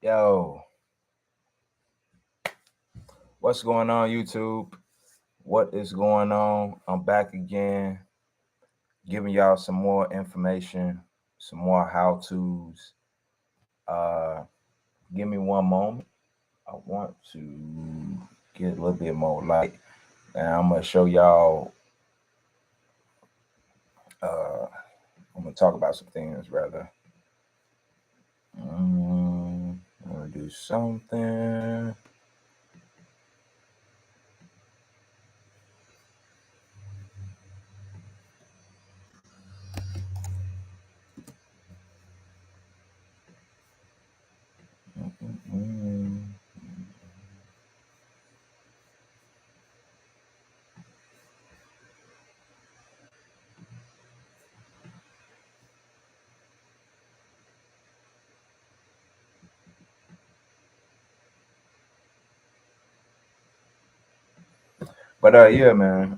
Yo, what's going on, YouTube? What is going on? I'm back again, giving y'all some more information, some more how to's. Uh, give me one moment. I want to get a little bit more light, and I'm gonna show y'all. Uh, I'm gonna talk about some things rather. I'm gonna do something. Mm. But yeah, man.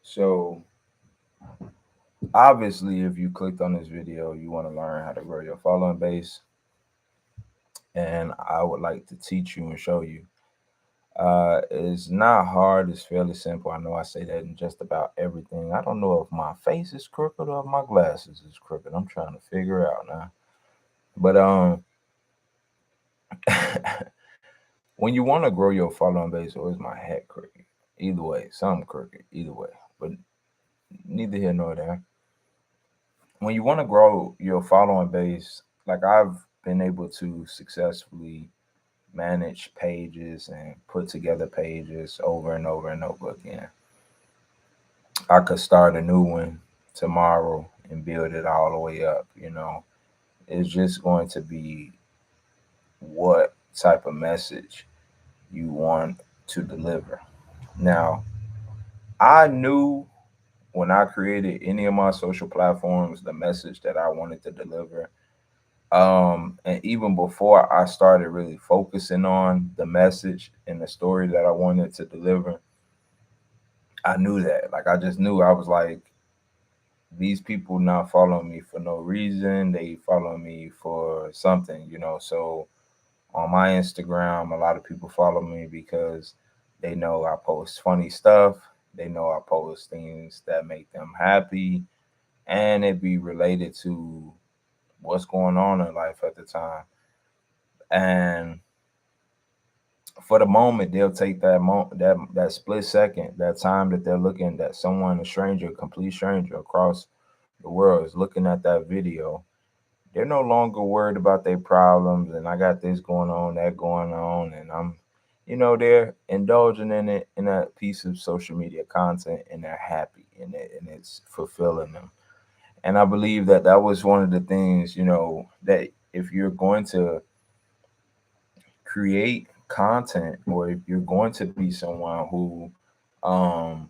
So obviously, if you clicked on this video, you want to learn how to grow your following base, and I would like to teach you and show you. It's not hard. It's fairly simple. I know I say that in just about everything. I don't know if my face is crooked or if my glasses is crooked. I'm trying to figure out now. But when you want to grow your following base, or is my hat crooked? Either way, some crooked. Either way, but neither here nor there. When you want to grow your following base, like I've been able to successfully manage pages and put together pages over and over and over again. I could start a new one tomorrow and build it all the way up, It's just going to be what type of message you want to deliver. Now, I knew when I created any of my social platforms the message that I wanted to deliver. And even before I started really focusing on the message and the story that I wanted to deliver, I knew that. Like I just knew. I was like, these people not following me for no reason. They follow me for something. So on my Instagram, a lot of people follow me because they know I post funny stuff. They know I post things that make them happy, and it be related to what's going on in life at the time. And for the moment, they'll take that split second, that time that they're looking, that someone, a stranger, a complete stranger across the world is looking at that video. They're no longer worried about their problems and I got this going on, that going on, and they're indulging in it, in that piece of social media content, and they're happy in it, and it's fulfilling them. And I believe that that was one of the things, that if you're going to create content, or if you're going to be someone who um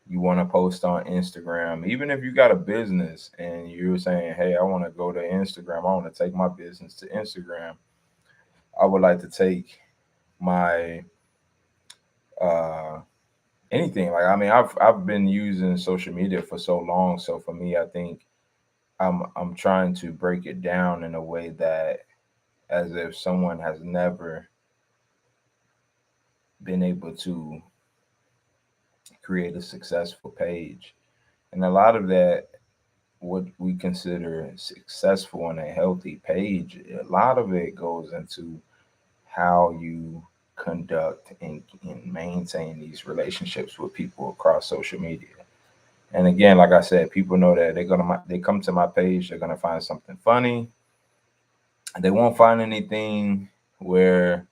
you want to post on Instagram, even if you got a business and you're saying, hey, I want to go to Instagram, I want to take my business to Instagram, I would like to take my uh anything. Like, I mean, I've been using social media for so long, so for me, I think I'm trying to break it down in a way that, as if someone has never been able to create a successful page. And a lot of that, what we consider successful and a healthy page, a lot of it goes into how you conduct and maintain these relationships with people across social media. And again, like I said, people know that they come to my page, they're gonna find something funny. They won't find anything where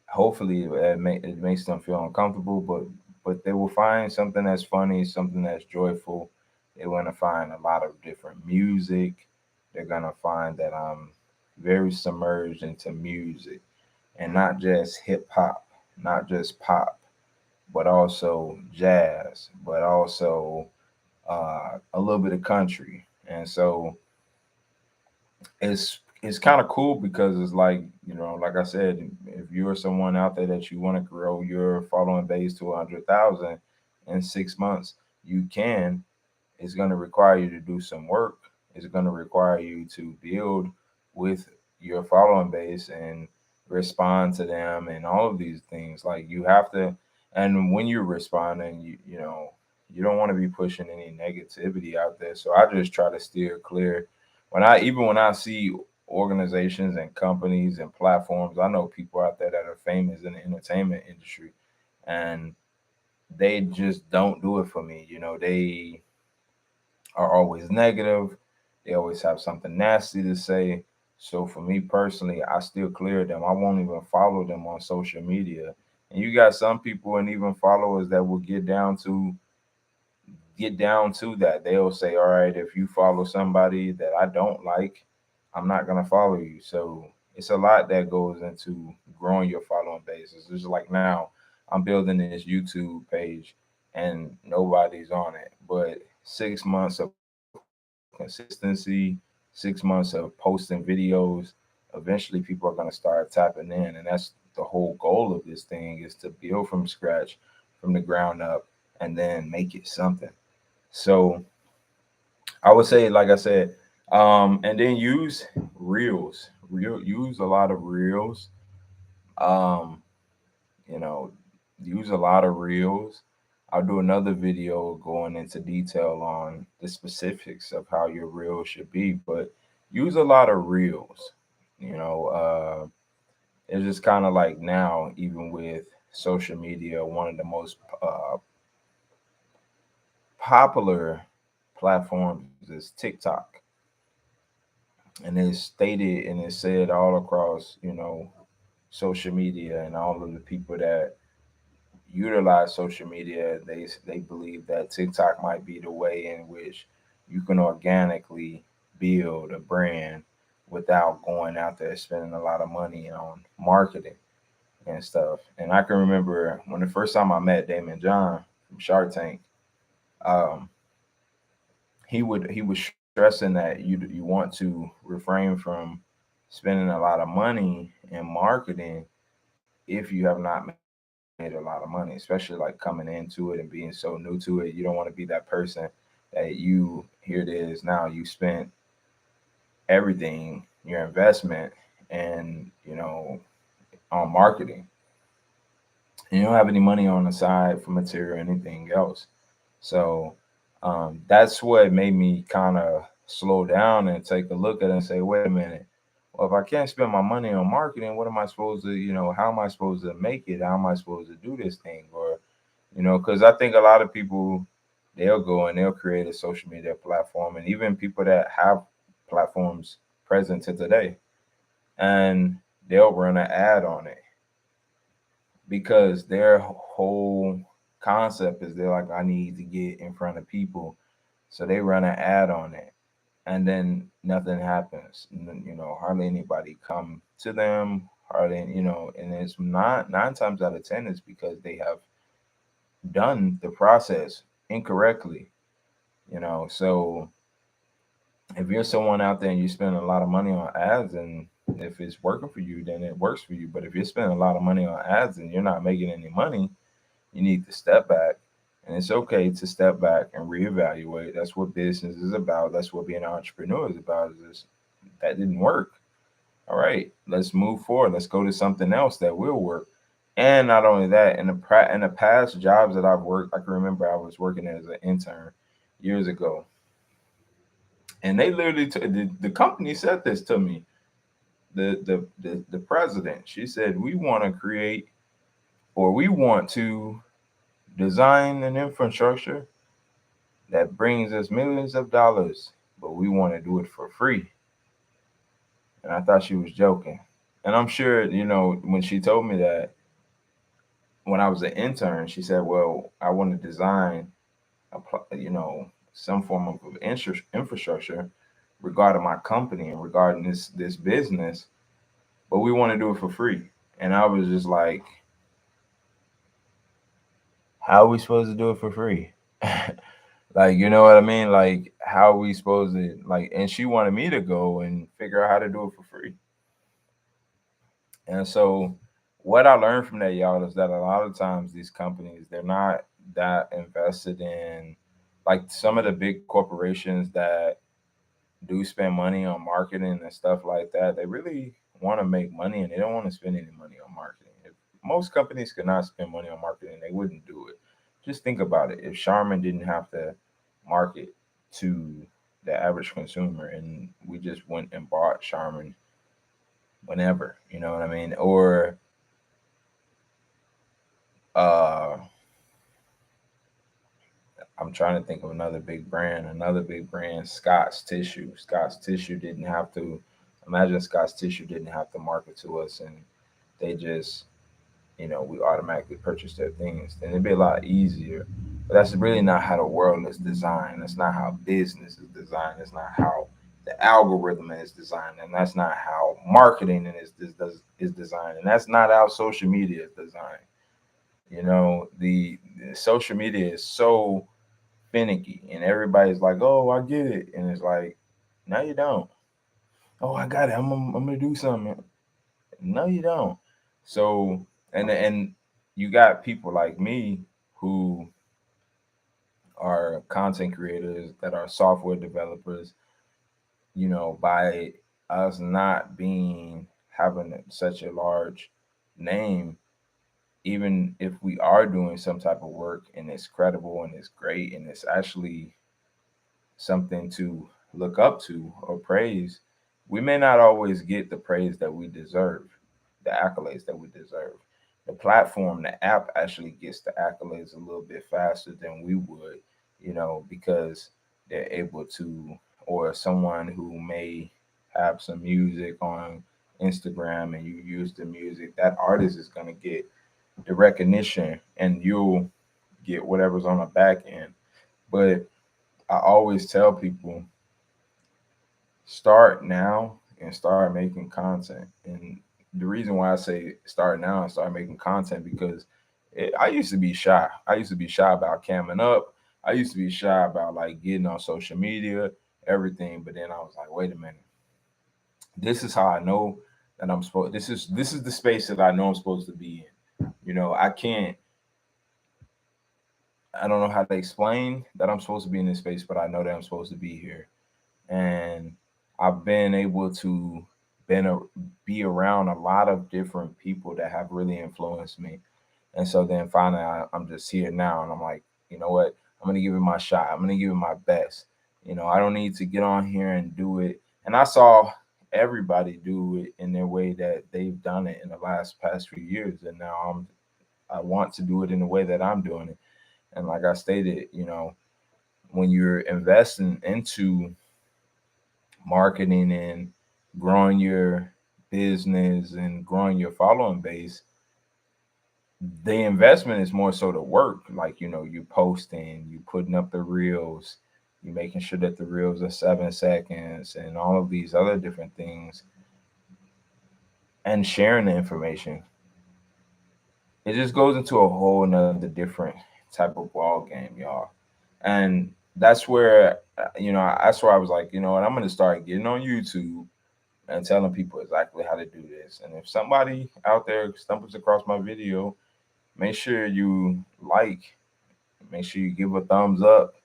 hopefully it makes them feel uncomfortable, but they will find something that's funny, something that's joyful. They're gonna find a lot of different music. They're gonna find that I'm very submerged into music, and not just hip hop, not just pop, but also jazz, but also a little bit of country. And so it's kind of cool because it's like, like I said, if you're someone out there that you want to grow your following base to 100,000 in 6 months, you can. It's going to require you to do some work. is going to require you to build with your following base and respond to them and all of these things. Like you have to, and when you're responding, you don't want to be pushing any negativity out there. So I just try to steer clear. When I see organizations and companies and platforms, I know people out there that are famous in the entertainment industry, and they just don't do it for me. They are always negative. They always have something nasty to say. So for me personally, I still clear them. I won't even follow them on social media. And you got some people and even followers that will get down to that. They'll say, all right, if you follow somebody that I don't like, I'm not gonna follow you. So it's a lot that goes into growing your following base. It's just like now I'm building this YouTube page and nobody's on it. But 6 months of consistency, 6 months of posting videos, eventually people are gonna start tapping in. And that's the whole goal of this thing, is to build from scratch, from the ground up, and then make it something. So I would say, like I said, and then use reels. Use a lot of reels. Um, you know, use a lot of reels. I'll do another video going into detail on the specifics of how your reel should be, but use a lot of reels. It's just kind of like now, even with social media, one of the most popular platforms is TikTok, and it's stated and it's said all across, social media, and all of the people that utilize social media, they believe that TikTok might be the way in which you can organically build a brand without going out there spending a lot of money on marketing and stuff. And I can remember when the first time I met Damon John from Shark Tank, um, he was stressing that you want to refrain from spending a lot of money in marketing if you have not made a lot of money, especially like coming into it and being so new to it. You don't want to be that person that here it is now, you spent everything, your investment, and on marketing, and you don't have any money on the side for material or anything else. So that's what made me kind of slow down and take a look at it and say, wait a minute. Well, if I can't spend my money on marketing, what am I supposed to, how am I supposed to make it? How am I supposed to do this thing? Or, because I think a lot of people, they'll go and they'll create a social media platform, and even people that have platforms present to today, and they'll run an ad on it because their whole concept is they're like, I need to get in front of people. So they run an ad on it, and then nothing happens. Hardly anybody come to them, and it's not 9 times out of 10 is because they have done the process incorrectly. So if you're someone out there and you spend a lot of money on ads, and if it's working for you, then it works for you. But if you're spending a lot of money on ads and you're not making any money, you need to step back. And it's okay to step back and reevaluate. That's what business is about. That's what being an entrepreneur is about. That didn't work. All right, let's move forward. Let's go to something else that will work. And not only that, in the past jobs that I've worked, I can remember I was working as an intern years ago, and they literally the company said this to me. The president, she said, we want to create, or we want to design an infrastructure that brings us millions of dollars, but we want to do it for free. And I thought she was joking. And I'm sure, when she told me that when I was an intern, she said, well, I want to design, some form of infrastructure regarding my company and regarding this business, but we want to do it for free. And I was just like, how are we supposed to do it for free? Like, you know what I mean? Like, how are we supposed to, like, and she wanted me to go and figure out how to do it for free. And so what I learned from that, y'all, is that a lot of times these companies, they're not that invested in, like, some of the big corporations that do spend money on marketing and stuff like that, they really want to make money and they don't want to spend any money on marketing. If most companies could not spend money on marketing, they wouldn't do it. Just think about it. If Charmin didn't have to market to the average consumer and we just went and bought Charmin whenever, you know what I mean? Or uh I'm trying to think of another big brand. Another big brand, Scott's Tissue. Scott's Tissue didn't have to imagine Scott's Tissue didn't have to market to us and they just, we automatically purchase their things. Then it'd be a lot easier. But that's really not how the world is designed. That's not how business is designed. That's not how the algorithm is designed. And that's not how marketing is designed. And that's not how social media is designed. The social media is so finicky and everybody's like, oh, I get it. And it's like, no, you don't. Oh, I got it. I'm gonna do something. No, you don't. So and you got people like me who are content creators that are software developers, by us not being having such a large name, even if we are doing some type of work and it's credible and it's great and it's actually something to look up to or praise, we may not always get the praise that we deserve, the accolades that we deserve. The platform, the app actually gets the accolades a little bit faster than we would, because they're able to, or someone who may have some music on Instagram and you use the music, that artist is going to get the recognition and you'll get whatever's on the back end. But I always tell people start now and start making content. And the reason why I say start now and start making content because I used to be shy. I used to be shy about camming up. I used to be shy about like getting on social media, everything. But then I was like, wait a minute. This is how I know that I'm supposed. This is the space that I know I'm supposed to be in. I can't. I don't know how to explain that I'm supposed to be in this space, but I know that I'm supposed to be here. And I've been able to been a, be around a lot of different people that have really influenced me. And so then finally, I'm just here now, and I'm like, you know what? I'm gonna give it my shot. I'm gonna give it my best. I don't need to get on here and do it. And I saw everybody do it in their way that they've done it in the past few years, and now I want to do it in the way that I'm doing it. And like I stated, when you're investing into marketing and growing your business and growing your following base, the investment is more so the work. Like, you posting, you putting up the reels, you making sure that the reels are 7 seconds and all of these other different things and sharing the information. It just goes into a whole nother different type of ball game, y'all. And that's where, that's where I was like, you know what, I'm going to start getting on YouTube and telling people exactly how to do this. And if somebody out there stumbles across my video, make sure you like, make sure you give a thumbs up,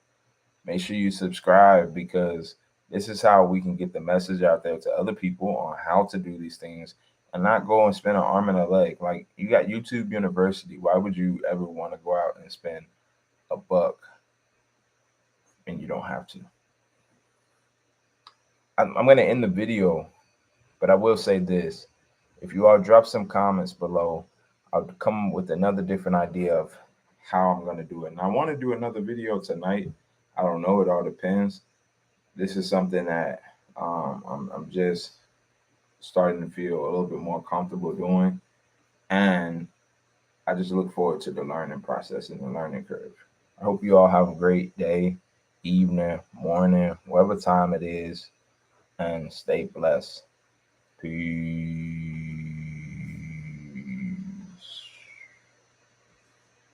make sure you subscribe because this is how we can get the message out there to other people on how to do these things and not go and spend an arm and a leg. Like you got YouTube University. Why would you ever want to go out and spend $1 and you don't have to? I'm going to end the video, but I will say this. If you all drop some comments below, I'll come with another different idea of how I'm going to do it. And I want to do another video tonight. I don't know. It all depends. This is something that I'm just starting to feel a little bit more comfortable doing. And I just look forward to the learning process and the learning curve. I hope you all have a great day, evening, morning, whatever time it is, and stay blessed. Peace.